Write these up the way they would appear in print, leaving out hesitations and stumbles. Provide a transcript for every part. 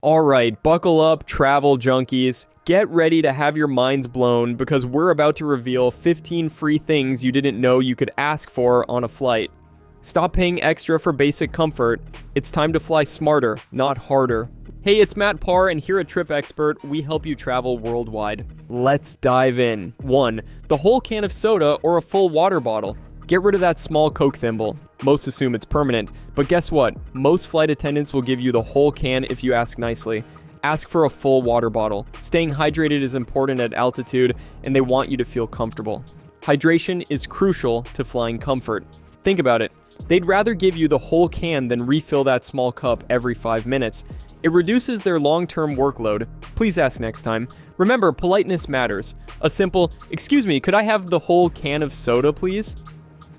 Alright, buckle up, travel junkies. Get ready to have your minds blown because we're about to reveal 15 free things you didn't know you could ask for on a flight. Stop paying extra for basic comfort. It's time to fly smarter, not harder. Hey, it's Matt Parr, and here at Trip Expert, we help you travel worldwide. Let's dive in. 1. The whole can of soda or a full water bottle. Get rid of that small Coke thimble. Most assume it's permanent, but guess what? Most flight attendants will give you the whole can if you ask nicely. Ask for a full water bottle. Staying hydrated is important at altitude, and they want you to feel comfortable. Hydration is crucial to flying comfort. Think about it. They'd rather give you the whole can than refill that small cup every 5 minutes. It reduces their long-term workload. Please ask next time. Remember, politeness matters. A simple, "Excuse me, could I have the whole can of soda, please?"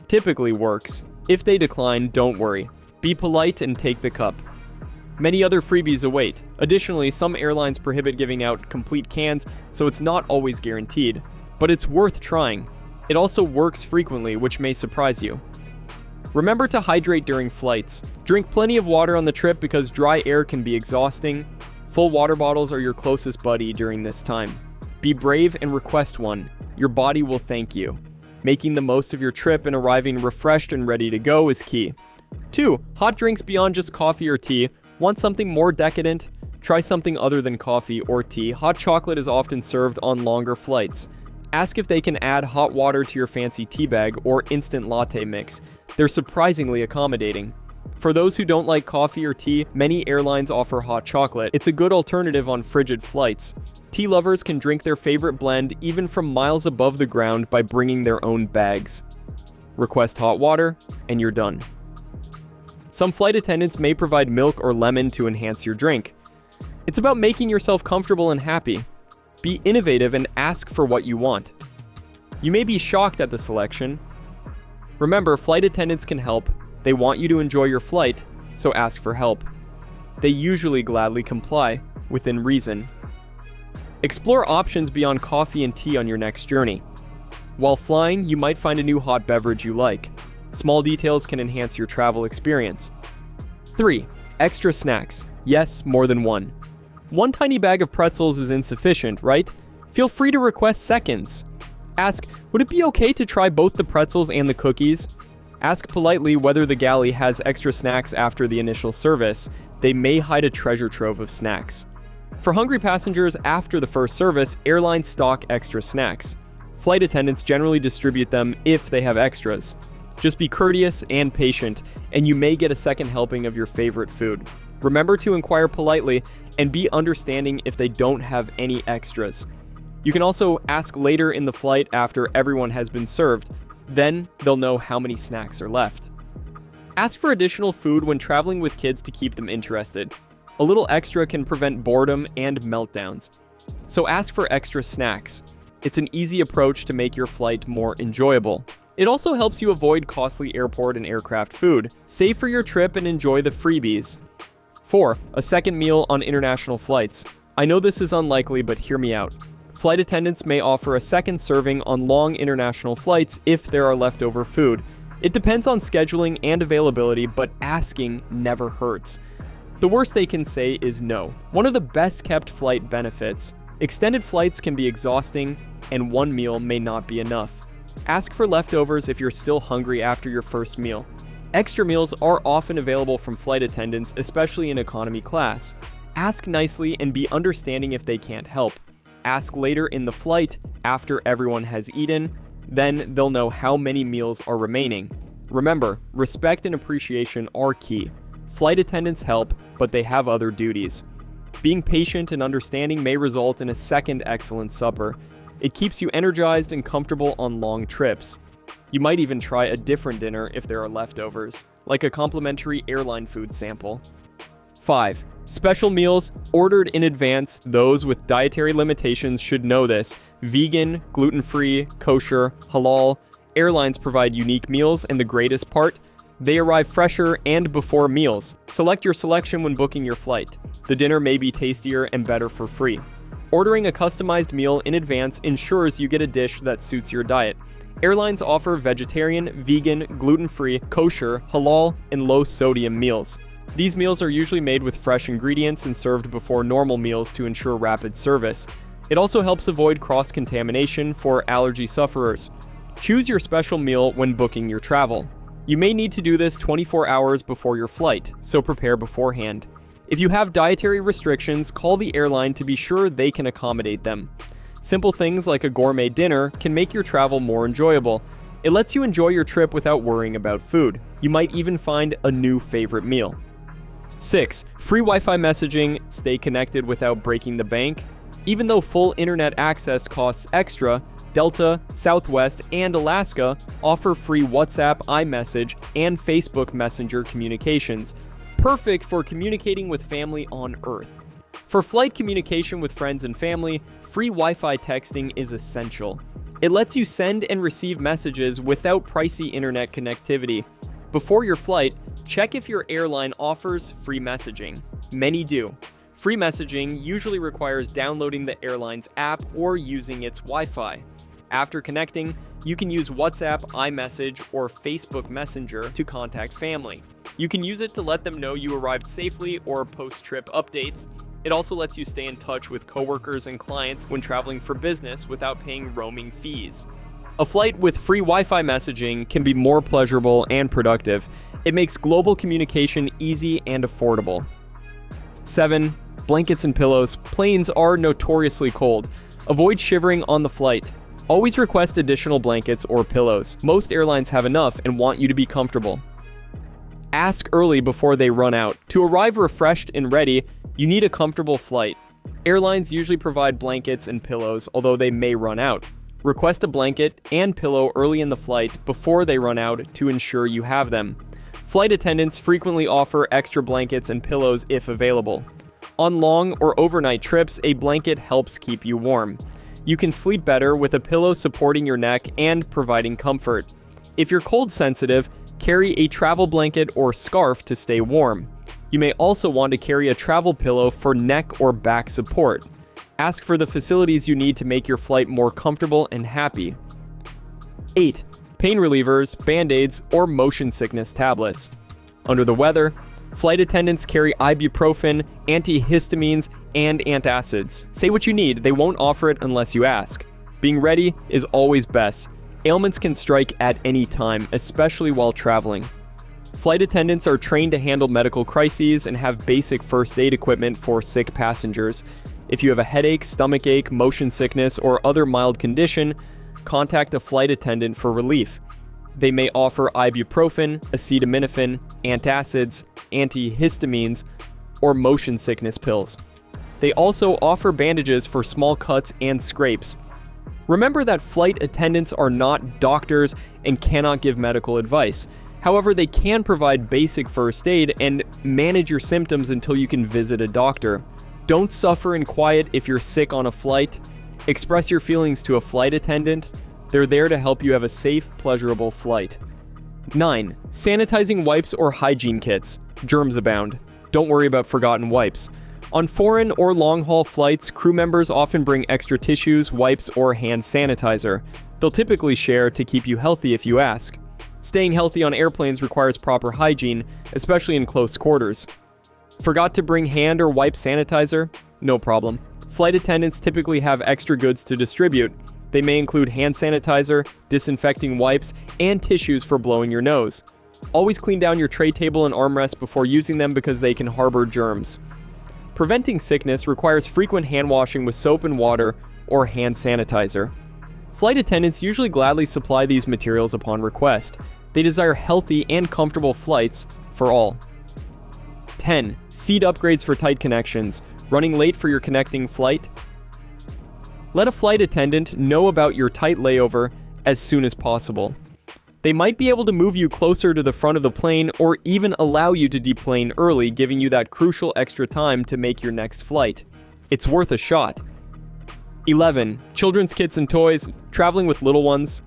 typically works. If they decline, don't worry. Be polite and take the cup. Many other freebies await. Additionally, some airlines prohibit giving out complete cans, so it's not always guaranteed. But it's worth trying. It also works frequently, which may surprise you. Remember to hydrate during flights. Drink plenty of water on the trip because dry air can be exhausting. Full water bottles are your closest buddy during this time. Be brave and request one. Your body will thank you. Making the most of your trip and arriving refreshed and ready to go is key. 2. Hot drinks beyond just coffee or tea. Want something more decadent? Try something other than coffee or tea. Hot chocolate is often served on longer flights. Ask if they can add hot water to your fancy tea bag or instant latte mix. They're surprisingly accommodating. For those who don't like coffee or tea, many airlines offer hot chocolate. It's a good alternative on frigid flights. Tea lovers can drink their favorite blend even from miles above the ground by bringing their own bags. Request hot water, and you're done. Some flight attendants may provide milk or lemon to enhance your drink. It's about making yourself comfortable and happy. Be innovative and ask for what you want. You may be shocked at the selection. Remember, flight attendants can help. They want you to enjoy your flight, so ask for help. They usually gladly comply, within reason. Explore options beyond coffee and tea on your next journey. While flying, you might find a new hot beverage you like. Small details can enhance your travel experience. 3. Extra snacks. Yes, more than one. One tiny bag of pretzels is insufficient, right? Feel free to request seconds. Ask, would it be okay to try both the pretzels and the cookies? Ask politely whether the galley has extra snacks after the initial service. They may hide a treasure trove of snacks. For hungry passengers after the first service, airlines stock extra snacks. Flight attendants generally distribute them if they have extras. Just be courteous and patient, and you may get a second helping of your favorite food. Remember to inquire politely and be understanding if they don't have any extras. You can also ask later in the flight after everyone has been served. Then they'll know how many snacks are left. Ask for additional food when traveling with kids to keep them interested. A little extra can prevent boredom and meltdowns. So ask for extra snacks. It's an easy approach to make your flight more enjoyable. It also helps you avoid costly airport and aircraft food. Save for your trip and enjoy the freebies. 4. A second meal on international flights. I know this is unlikely, but hear me out. Flight attendants may offer a second serving on long international flights if there are leftover food. It depends on scheduling and availability, but asking never hurts. The worst they can say is no. One of the best kept flight benefits. Extended flights can be exhausting, and one meal may not be enough. Ask for leftovers if you're still hungry after your first meal. Extra meals are often available from flight attendants, especially in economy class. Ask nicely and be understanding if they can't help. Ask later in the flight, after everyone has eaten, then they'll know how many meals are remaining. Remember, respect and appreciation are key. Flight attendants help, but they have other duties. Being patient and understanding may result in a second excellent supper. It keeps you energized and comfortable on long trips. You might even try a different dinner if there are leftovers, like a complimentary airline food sample. 5. Special meals ordered in advance. Those with dietary limitations should know this. Vegan, gluten-free, kosher, halal. Airlines provide unique meals, and the greatest part, they arrive fresher and before meals. Select your selection when booking your flight. The dinner may be tastier and better for free. Ordering a customized meal in advance ensures you get a dish that suits your diet. Airlines offer vegetarian, vegan, gluten-free, kosher, halal, and low-sodium meals. These meals are usually made with fresh ingredients and served before normal meals to ensure rapid service. It also helps avoid cross-contamination for allergy sufferers. Choose your special meal when booking your travel. You may need to do this 24 hours before your flight, so prepare beforehand. If you have dietary restrictions, call the airline to be sure they can accommodate them. Simple things like a gourmet dinner can make your travel more enjoyable. It lets you enjoy your trip without worrying about food. You might even find a new favorite meal. 6. Free Wi-Fi messaging. Stay connected without breaking the bank. Even though full internet access costs extra, Delta, Southwest, and Alaska offer free WhatsApp, iMessage, and Facebook Messenger communications. Perfect for communicating with family on Earth. For flight communication with friends and family, free Wi-Fi texting is essential. It lets you send and receive messages without pricey internet connectivity. Before your flight, check if your airline offers free messaging. Many do. Free messaging usually requires downloading the airline's app or using its Wi-Fi. After connecting, you can use WhatsApp, iMessage, or Facebook Messenger to contact family. You can use it to let them know you arrived safely or post-trip updates. It also lets you stay in touch with coworkers and clients when traveling for business without paying roaming fees. A flight with free Wi-Fi messaging can be more pleasurable and productive. It makes global communication easy and affordable. 7. Blankets and pillows. Planes are notoriously cold. Avoid shivering on the flight. Always request additional blankets or pillows. Most airlines have enough and want you to be comfortable. Ask early before they run out. To arrive refreshed and ready, you need a comfortable flight. Airlines usually provide blankets and pillows, although they may run out. Request a blanket and pillow early in the flight before they run out to ensure you have them. Flight attendants frequently offer extra blankets and pillows if available. On long or overnight trips, a blanket helps keep you warm. You can sleep better with a pillow supporting your neck and providing comfort. If you're cold sensitive, carry a travel blanket or scarf to stay warm. You may also want to carry a travel pillow for neck or back support. Ask for the facilities you need to make your flight more comfortable and happy. 8. Pain relievers, band-aids, or motion sickness tablets. Under the weather, flight attendants carry ibuprofen, antihistamines, and antacids. Say what you need, they won't offer it unless you ask. Being ready is always best. Ailments can strike at any time, especially while traveling. Flight attendants are trained to handle medical crises and have basic first aid equipment for sick passengers. If you have a headache, stomachache, motion sickness, or other mild condition, contact a flight attendant for relief. They may offer ibuprofen, acetaminophen, antacids, antihistamines, or motion sickness pills. They also offer bandages for small cuts and scrapes. Remember that flight attendants are not doctors and cannot give medical advice. However, they can provide basic first aid and manage your symptoms until you can visit a doctor. Don't suffer in quiet if you're sick on a flight. Express your feelings to a flight attendant. They're there to help you have a safe, pleasurable flight. 9. Sanitizing wipes or hygiene kits. Germs abound. Don't worry about forgotten wipes. On foreign or long-haul flights, crew members often bring extra tissues, wipes, or hand sanitizer. They'll typically share to keep you healthy if you ask. Staying healthy on airplanes requires proper hygiene, especially in close quarters. Forgot to bring hand or wipe sanitizer? No problem. Flight attendants typically have extra goods to distribute. They may include hand sanitizer, disinfecting wipes, and tissues for blowing your nose. Always clean down your tray table and armrest before using them because they can harbor germs. Preventing sickness requires frequent hand washing with soap and water or hand sanitizer. Flight attendants usually gladly supply these materials upon request. They desire healthy and comfortable flights for all. 10. Seat upgrades for tight connections. Running late for your connecting flight? Let a flight attendant know about your tight layover as soon as possible. They might be able to move you closer to the front of the plane or even allow you to deplane early, giving you that crucial extra time to make your next flight. It's worth a shot. 11. Children's kits and toys. Traveling with little ones.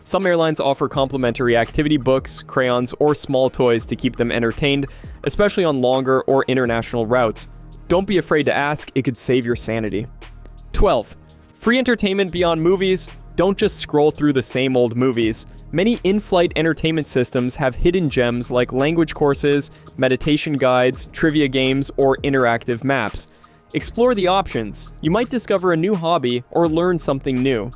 Some airlines offer complimentary activity books, crayons, or small toys to keep them entertained, especially on longer or international routes. Don't be afraid to ask, it could save your sanity. 12. Free entertainment beyond movies. Don't just scroll through the same old movies. Many in-flight entertainment systems have hidden gems like language courses, meditation guides, trivia games, or interactive maps. Explore the options. You might discover a new hobby or learn something new.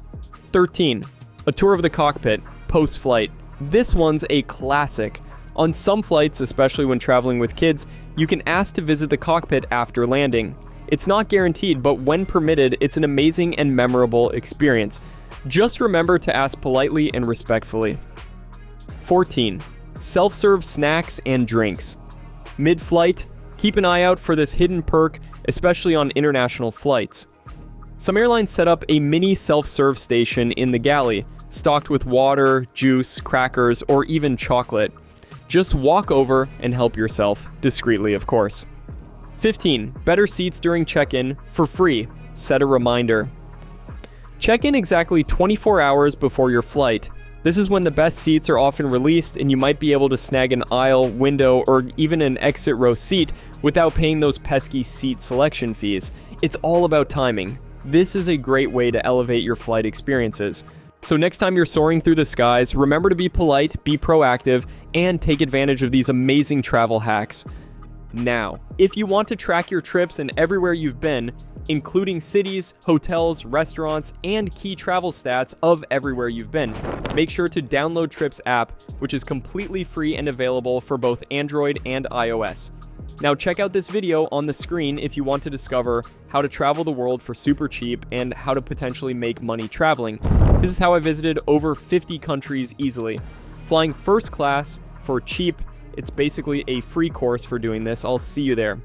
13. A tour of the cockpit, post-flight. This one's a classic. On some flights, especially when traveling with kids, you can ask to visit the cockpit after landing. It's not guaranteed, but when permitted, it's an amazing and memorable experience. Just remember to ask politely and respectfully. 14. Self-serve snacks and drinks. Mid-flight, keep an eye out for this hidden perk, especially on international flights. Some airlines set up a mini self-serve station in the galley, stocked with water, juice, crackers, or even chocolate. Just walk over and help yourself, discreetly of course. 15. Better seats during check-in for free. Set a reminder. Check in exactly 24 hours before your flight. This is when the best seats are often released and you might be able to snag an aisle, window, or even an exit row seat without paying those pesky seat selection fees. It's all about timing. This is a great way to elevate your flight experiences. So next time you're soaring through the skies, remember to be polite, be proactive, and take advantage of these amazing travel hacks. Now, if you want to track your trips and everywhere you've been, including cities, hotels, restaurants, and key travel stats of everywhere you've been, make sure to download Trips app, which is completely free and available for both Android and iOS. Now check out this video on the screen if you want to discover how to travel the world for super cheap and how to potentially make money traveling. This is how I visited over 50 countries easily. Flying first class for cheap, it's basically a free course for doing this. I'll see you there.